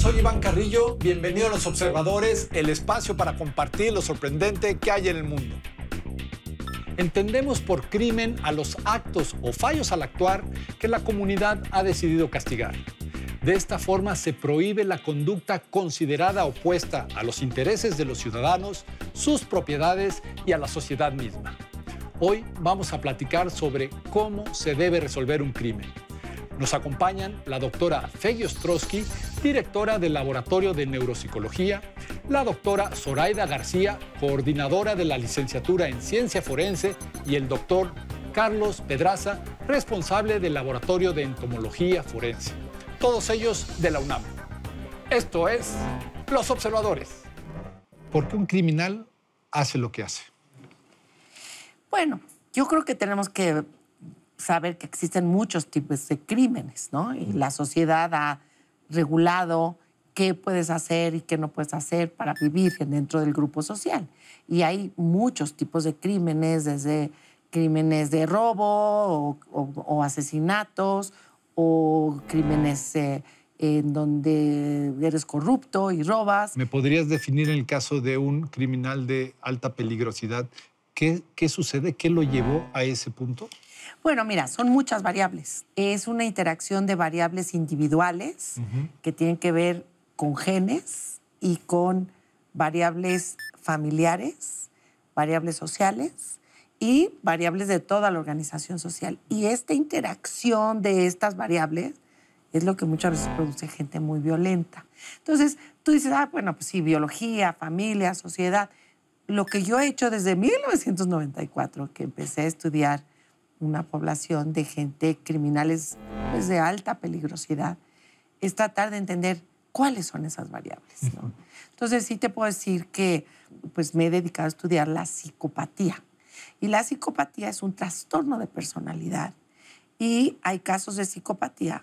soy Iván Carrillo, bienvenido a Los Observadores, el espacio para compartir lo sorprendente que hay en el mundo. Entendemos por crimen a los actos o fallos al actuar que la comunidad ha decidido castigar. De esta forma se prohíbe la conducta considerada opuesta a los intereses de los ciudadanos, sus propiedades y a la sociedad misma. Hoy vamos a platicar sobre cómo se debe resolver un crimen. Nos acompañan la doctora Feggy Ostrowski, directora del Laboratorio de Neuropsicología, la doctora Zoraida García, coordinadora de la licenciatura en Ciencia Forense, y el doctor Carlos Pedraza, responsable del Laboratorio de Entomología Forense. Todos ellos de la UNAM. Esto es Los Observadores. ¿Por qué un criminal hace lo que hace? Bueno, yo creo que tenemos que saber que existen muchos tipos de crímenes, ¿no? Y la sociedad ha regulado qué puedes hacer y qué no puedes hacer para vivir dentro del grupo social. Y hay muchos tipos de crímenes, desde crímenes de robo o asesinatos, o crímenes en donde eres corrupto y robas. ¿Me podrías definir en el caso de un criminal de alta peligrosidad? ¿Qué sucede? ¿Qué lo llevó a ese punto? Bueno, mira, son muchas variables. Es una interacción de variables individuales que tienen que ver con genes y con variables familiares, variables sociales y variables de toda la organización social. Y esta interacción de estas variables es lo que muchas veces produce gente muy violenta. Entonces, tú dices, bueno, pues sí, biología, familia, sociedad. Lo que yo he hecho desde 1994, que empecé a estudiar una población de gente criminales pues, de alta peligrosidad, es tratar de entender cuáles son esas variables, ¿no? Entonces, sí te puedo decir que pues, me he dedicado a estudiar la psicopatía. Y la psicopatía es un trastorno de personalidad. Y hay casos de psicopatía,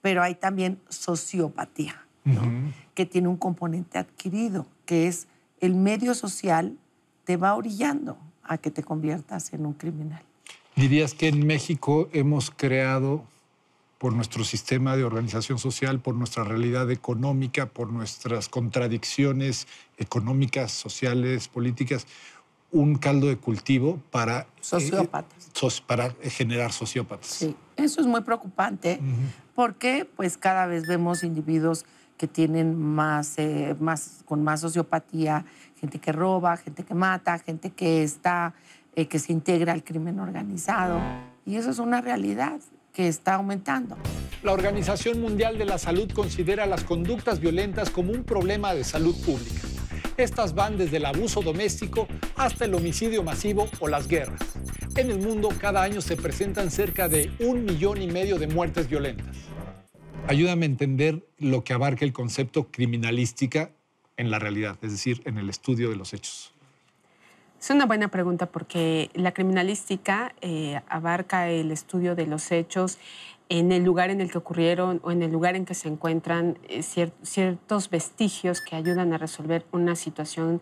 pero hay también sociopatía, ¿no? Que tiene un componente adquirido, que es el medio social te va orillando a que te conviertas en un criminal. ¿Dirías que en México hemos creado, por nuestro sistema de organización social, por nuestra realidad económica, por nuestras contradicciones económicas, sociales, políticas, un caldo de cultivo para... Sociópatas. Para generar sociópatas? Sí, eso es muy preocupante porque pues, cada vez vemos individuos que tienen con más sociopatía, gente que roba, gente que mata, gente que se integra al crimen organizado. Y eso es una realidad que está aumentando. La Organización Mundial de la Salud considera las conductas violentas como un problema de salud pública. Estas van desde el abuso doméstico hasta el homicidio masivo o las guerras. En el mundo, cada año se presentan cerca de 1,5 millones de muertes violentas. Ayúdame a entender lo que abarca el concepto criminalística en la realidad, es decir, en el estudio de los hechos. Es una buena pregunta porque la criminalística abarca el estudio de los hechos en el lugar en el que ocurrieron o en el lugar en que se encuentran ciertos vestigios que ayudan a resolver una situación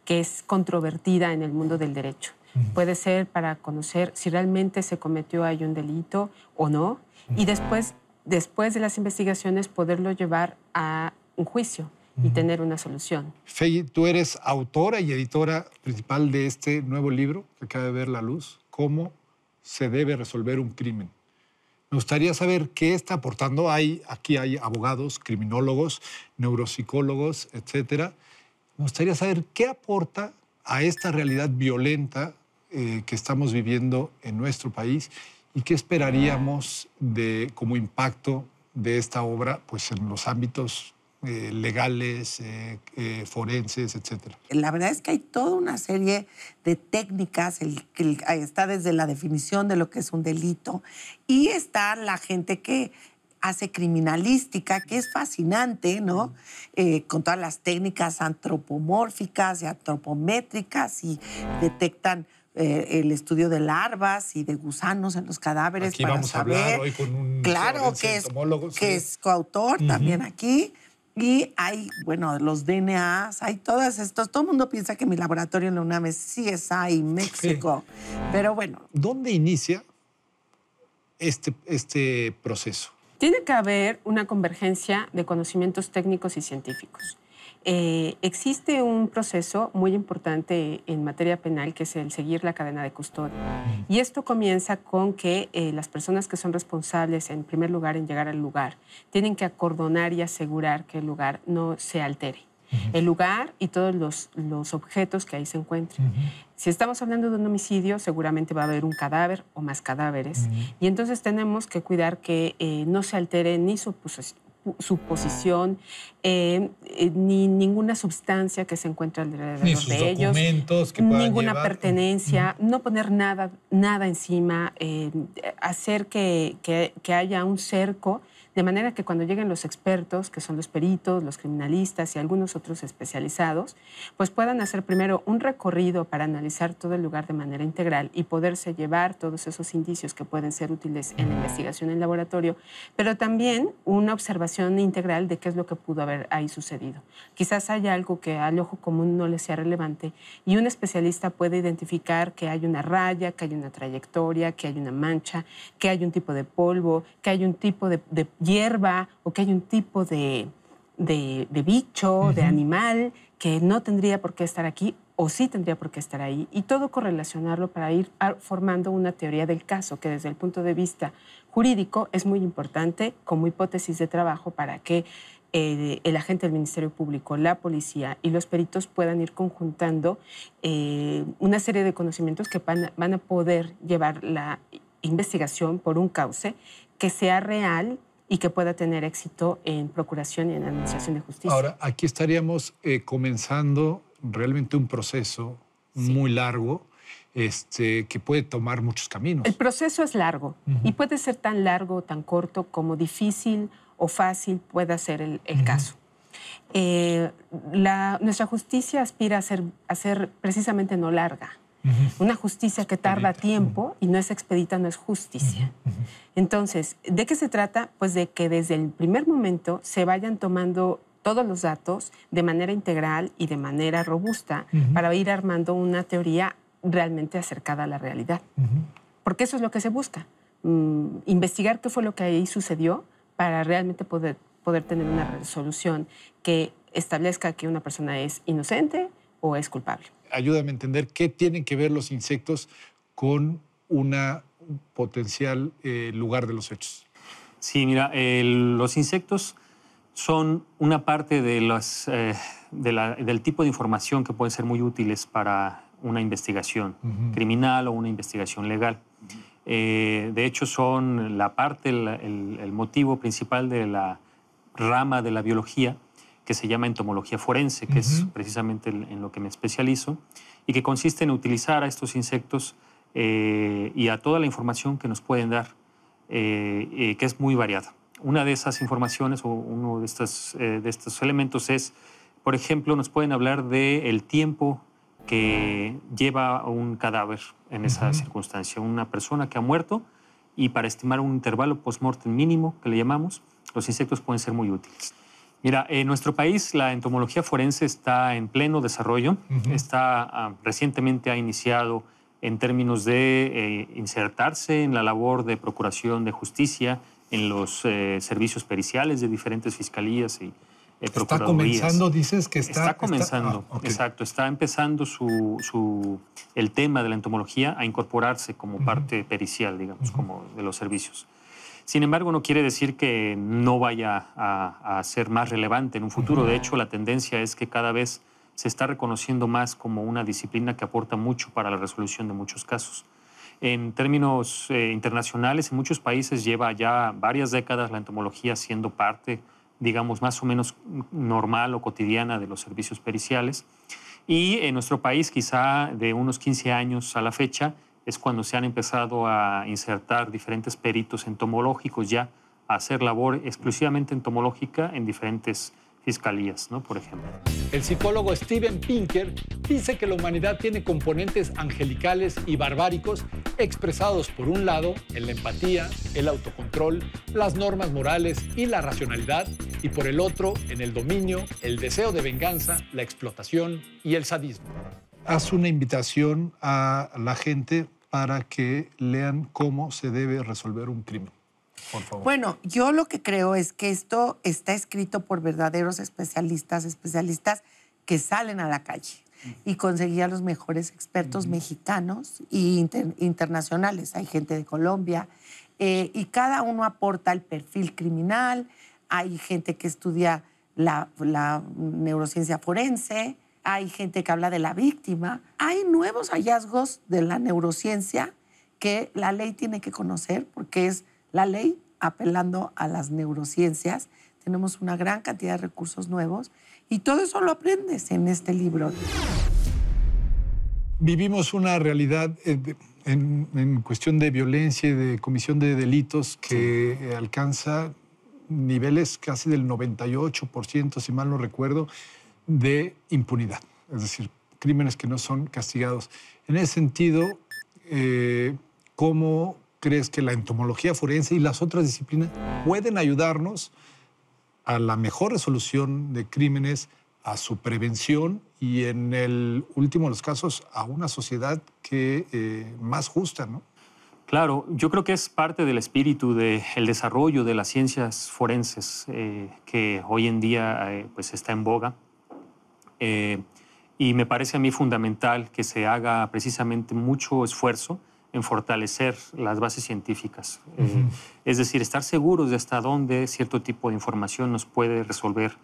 que es controvertida en el mundo del derecho. Puede ser para conocer si realmente se cometió ahí un delito o no, y después de las investigaciones poderlo llevar a un juicio y tener una solución. Feggy, tú eres autora y editora principal de este nuevo libro que acaba de ver la luz, ¿Cómo se debe resolver un crimen? Me gustaría saber qué está aportando. Aquí hay abogados, criminólogos, neuropsicólogos, etcétera. Me gustaría saber qué aporta a esta realidad violenta que estamos viviendo en nuestro país y qué esperaríamos como impacto de esta obra pues, en los ámbitos legales, forenses, etcétera. La verdad es que hay toda una serie de técnicas, está desde la definición de lo que es un delito y está la gente que hace criminalística, que es fascinante, ¿no? Con todas las técnicas antropomórficas y antropométricas y detectan el estudio de larvas y de gusanos en los cadáveres. Aquí para vamos saber, a hablar hoy con un claro, que es coautor también aquí. Y hay, bueno, los DNAs, hay todas estos. Todo el mundo piensa que mi laboratorio en la UNAM es CSI, México. Sí. Pero bueno. ¿Dónde inicia este proceso? Tiene que haber una convergencia de conocimientos técnicos y científicos. Existe un proceso muy importante en materia penal que es el seguir la cadena de custodia. Y esto comienza con que las personas que son responsables, en primer lugar, en llegar al lugar, tienen que acordonar y asegurar que el lugar no se altere. El lugar y todos los objetos que ahí se encuentren. Si estamos hablando de un homicidio, seguramente va a haber un cadáver o más cadáveres. Y entonces tenemos que cuidar que no se altere ni su posición, ni ninguna sustancia que se encuentre alrededor ni sus de ellos. Documentos que puedan ninguna llevar. Pertenencia, no poner nada encima, hacer que haya un cerco, de manera que cuando lleguen los expertos, que son los peritos, los criminalistas y algunos otros especializados, pues puedan hacer primero un recorrido para analizar todo el lugar de manera integral y poderse llevar todos esos indicios que pueden ser útiles en la investigación en laboratorio, pero también una observación integral de qué es lo que pudo haber ahí sucedido. Quizás haya algo que al ojo común no le sea relevante y un especialista puede identificar que hay una raya, que hay una trayectoria, que hay una mancha, que hay un tipo de polvo, que hay un tipo de hierba o que hay un tipo de bicho, de animal que no tendría por qué estar aquí o sí tendría por qué estar ahí. Y todo correlacionarlo para ir formando una teoría del caso que desde el punto de vista jurídico es muy importante como hipótesis de trabajo para que el agente del Ministerio Público, la policía y los peritos puedan ir conjuntando una serie de conocimientos que van a poder llevar la investigación por un cauce que sea real y que pueda tener éxito en procuración y en administración de justicia. Ahora, aquí estaríamos comenzando realmente un proceso muy largo que puede tomar muchos caminos. El proceso es largo y puede ser tan largo o tan corto como difícil o fácil pueda ser el caso. Nuestra justicia aspira a ser precisamente no larga. Una justicia que tarda tiempo y no es expedita, no es justicia. Entonces, ¿de qué se trata? Pues de que desde el primer momento se vayan tomando todos los datos de manera integral y de manera robusta para ir armando una teoría realmente acercada a la realidad. Porque eso es lo que se busca. Investigar qué fue lo que ahí sucedió para realmente poder tener una resolución que establezca que una persona es inocente o es culpable. Ayúdame a entender qué tienen que ver los insectos con un potencial lugar de los hechos. Sí, mira, los insectos son una parte de del tipo de información que pueden ser muy útiles para una investigación criminal o una investigación legal. De hecho, son la parte, el motivo principal de la rama de la biología que se llama entomología forense, que es precisamente en lo que me especializo, y que consiste en utilizar a estos insectos y a toda la información que nos pueden dar, que es muy variada. Una de esas informaciones o uno de estos elementos es, por ejemplo, nos pueden hablar del tiempo que lleva un cadáver en esa circunstancia, una persona que ha muerto, y para estimar un intervalo post-mortem mínimo, que le llamamos, los insectos pueden ser muy útiles. Mira, en nuestro país la entomología forense está en pleno desarrollo. Recientemente ha iniciado en términos de insertarse en la labor de procuración de justicia, en los servicios periciales de diferentes fiscalías y ¿Está comenzando, dices que está? Está comenzando, okay. Exacto. Está empezando el tema de la entomología a incorporarse como parte pericial, digamos, como de los servicios. Sin embargo, no quiere decir que no vaya a ser más relevante en un futuro. De hecho, la tendencia es que cada vez se está reconociendo más como una disciplina que aporta mucho para la resolución de muchos casos. En términos internacionales, en muchos países lleva ya varias décadas la entomología siendo parte, digamos, más o menos normal o cotidiana de los servicios periciales. Y en nuestro país, quizá de unos 15 años a la fecha, es cuando se han empezado a insertar diferentes peritos entomológicos ya a hacer labor exclusivamente entomológica en diferentes fiscalías, ¿no? Por ejemplo. El psicólogo Steven Pinker dice que la humanidad tiene componentes angelicales y barbáricos expresados por un lado en la empatía, el autocontrol, las normas morales y la racionalidad, y por el otro en el dominio, el deseo de venganza, la explotación y el sadismo. Haz una invitación a la gente para que lean cómo se debe resolver un crimen. por favor. Bueno, yo lo que creo es que esto está escrito por verdaderos especialistas que salen a la calle y conseguir a los mejores expertos mexicanos e internacionales. Hay gente de Colombia y cada uno aporta el perfil criminal. Hay gente que estudia la neurociencia forense, hay gente que habla de la víctima. Hay nuevos hallazgos de la neurociencia que la ley tiene que conocer porque es la ley apelando a las neurociencias. Tenemos una gran cantidad de recursos nuevos y todo eso lo aprendes en este libro. Vivimos una realidad en cuestión de violencia y de comisión de delitos que alcanza niveles casi del 98%, si mal no recuerdo, de impunidad. Es decir, crímenes que no son castigados. En ese sentido, ¿cómo crees que la entomología forense y las otras disciplinas pueden ayudarnos a la mejor resolución de crímenes, a su prevención y, en el último de los casos, a una sociedad más justa, ¿no? Claro, yo creo que es parte del espíritu del desarrollo de las ciencias forenses que hoy en día pues está en boga. Y me parece a mí fundamental que se haga precisamente mucho esfuerzo en fortalecer las bases científicas. Es decir, estar seguros de hasta dónde cierto tipo de información nos puede resolver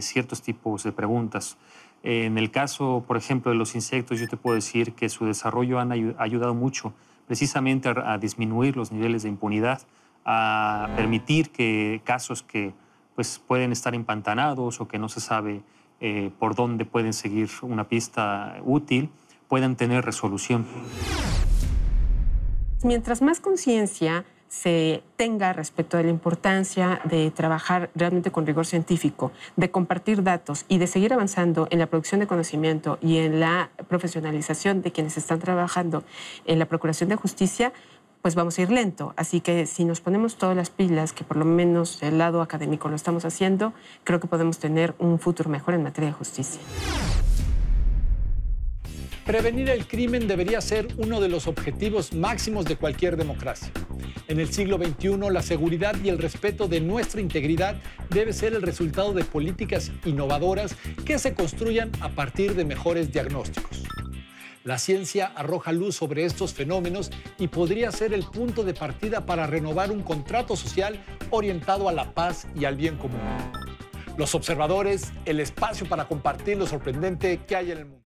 ciertos tipos de preguntas. En el caso, por ejemplo, de los insectos, yo te puedo decir que su desarrollo ha ayudado mucho precisamente a disminuir los niveles de impunidad, a permitir que casos que pues, pueden estar empantanados o que no se sabe por dónde pueden seguir una pista útil, puedan tener resolución. Mientras más conciencia se tenga respecto de la importancia de trabajar realmente con rigor científico, de compartir datos y de seguir avanzando en la producción de conocimiento y en la profesionalización de quienes están trabajando en la procuración de justicia, pues vamos a ir lento. Así que si nos ponemos todas las pilas, que por lo menos del lado académico lo estamos haciendo, creo que podemos tener un futuro mejor en materia de justicia. Prevenir el crimen debería ser uno de los objetivos máximos de cualquier democracia. En el siglo XXI, la seguridad y el respeto de nuestra integridad debe ser el resultado de políticas innovadoras que se construyan a partir de mejores diagnósticos. La ciencia arroja luz sobre estos fenómenos y podría ser el punto de partida para renovar un contrato social orientado a la paz y al bien común. Los observadores, el espacio para compartir lo sorprendente que hay en el mundo.